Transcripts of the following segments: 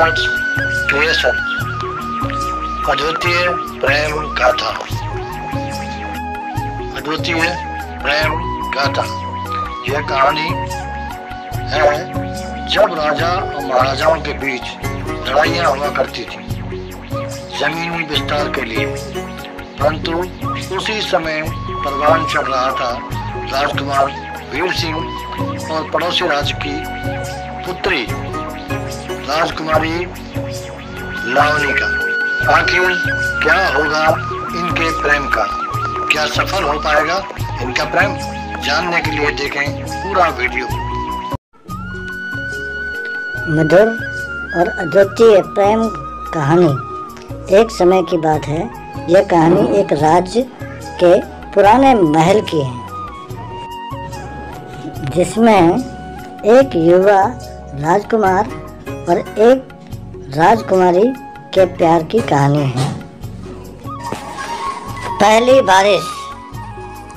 God's creation, अद्वितीय प्रेम गाथा। अद्वितीय प्रेम गाथा यह कहानी है जब राजा और महाराजाओं के बीच लड़ाइयाँ हुआ करती थी जमीनी विस्तार के लिए, परंतु उसी समय परवान चढ़ रहा था राजकुमार वीर सिंह और पड़ोसी राज्य की पुत्री राजकुमारी लावनी का। आखिर क्या होगा इनके प्रेम का, क्या सफल हो पाएगा इनका प्रेम? जानने के लिए देखें पूरा वीडियो। मधुर और अद्वितीय प्रेम कहानी। एक समय की बात है, यह कहानी एक राज्य के पुराने महल की है जिसमें एक युवा राजकुमार और एक राजकुमारी के प्यार की कहानी है। पहली बारिश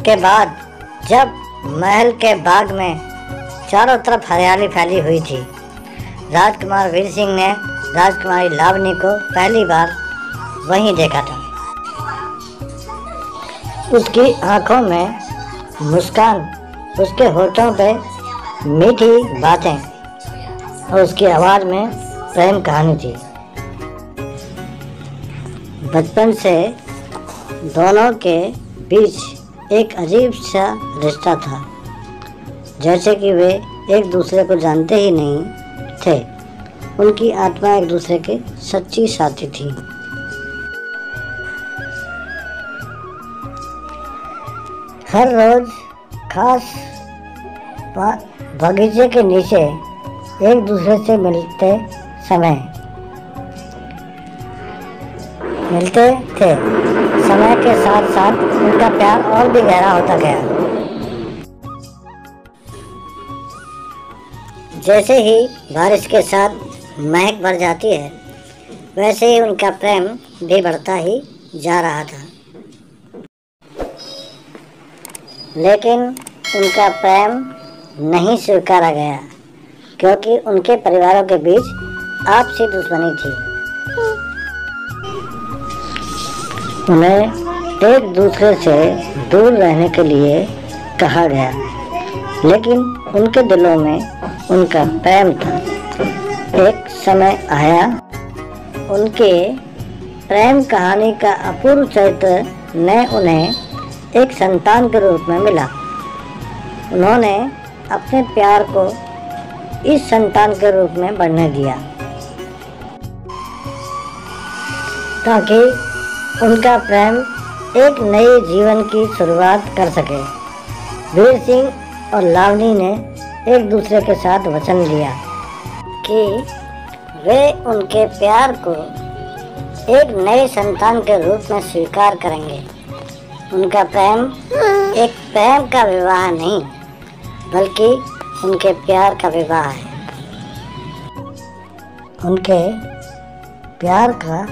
के बाद जब महल के बाग में चारों तरफ हरियाली फैली हुई थी, राजकुमार वीर सिंह ने राजकुमारी लावनी को पहली बार वहीं देखा था। उसकी आंखों में मुस्कान, उसके होठों पे मीठी बातें और उसकी आवाज़ में प्रेम कहानी थी। बचपन से दोनों के बीच एक अजीब सा रिश्ता था, जैसे कि वे एक दूसरे को जानते ही नहीं थे। उनकी आत्मा एक दूसरे के सच्ची साथी थी। हर रोज खास बगीचे के नीचे एक दूसरे से मिलते थे। समय के साथ साथ उनका प्यार और भी गहरा होता गया। जैसे ही बारिश के साथ महक बढ़ जाती है, वैसे ही उनका प्रेम भी बढ़ता ही जा रहा था। लेकिन उनका प्रेम नहीं स्वीकारा गया क्योंकि उनके परिवारों के बीच आपसी दुश्मनी थी। उन्हें एक दूसरे से दूर रहने के लिए कहा गया, लेकिन उनके दिलों में उनका प्रेम था। एक समय आया, उनके प्रेम कहानी का अपूर्व चरित्र ने उन्हें एक संतान के रूप में मिला। उन्होंने अपने प्यार को इस संतान के रूप में बढ़ने दिया ताकि उनका प्रेम एक नए जीवन की शुरुआत कर सके। वीर सिंह और लावनी ने एक दूसरे के साथ वचन लिया कि वे उनके प्यार को एक नए संतान के रूप में स्वीकार करेंगे। उनका प्रेम एक प्रेम का विवाह नहीं, बल्कि उनके प्यार का विवाह है। उनके प्यार का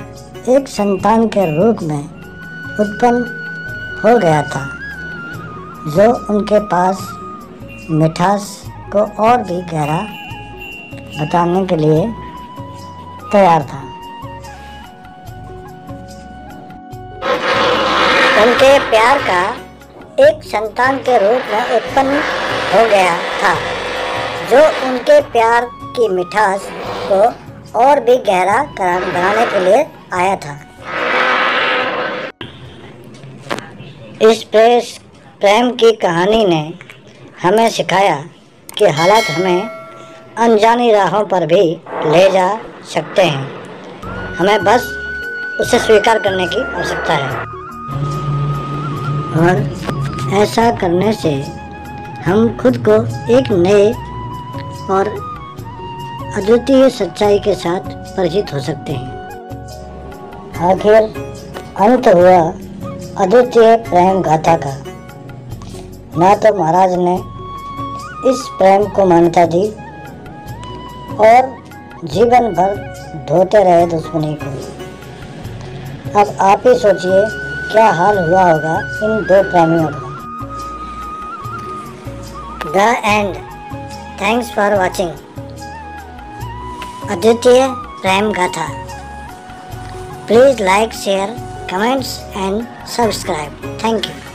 एक संतान के रूप में उत्पन्न हो गया था, जो उनके पास मिठास को और भी गहरा बताने के लिए तैयार था। उनके प्यार का एक संतान के रूप में उत्पन्न हो गया था, जो उनके प्यार की मिठास को और भी गहरा बनाने के लिए आया था। इस प्रेम की कहानी ने हमें सिखाया कि हालात हमें अनजानी राहों पर भी ले जा सकते हैं। हमें बस उसे स्वीकार करने की आवश्यकता है, और ऐसा करने से हम खुद को एक नए और अद्वितीय सच्चाई के साथ परिचित हो सकते हैं। आखिर अंत हुआ अद्वितीय प्रेम गाथा का। ना तो महाराज ने इस प्रेम को मान्यता दी और जीवन भर ढोते रहे दुश्मनी को। अब आप ही सोचिए क्या हाल हुआ होगा इन दो प्रेमियों का। The end. Thanks for watching. अद्वितीय प्रेम गाथा। Please like, share, comments and subscribe. Thank you.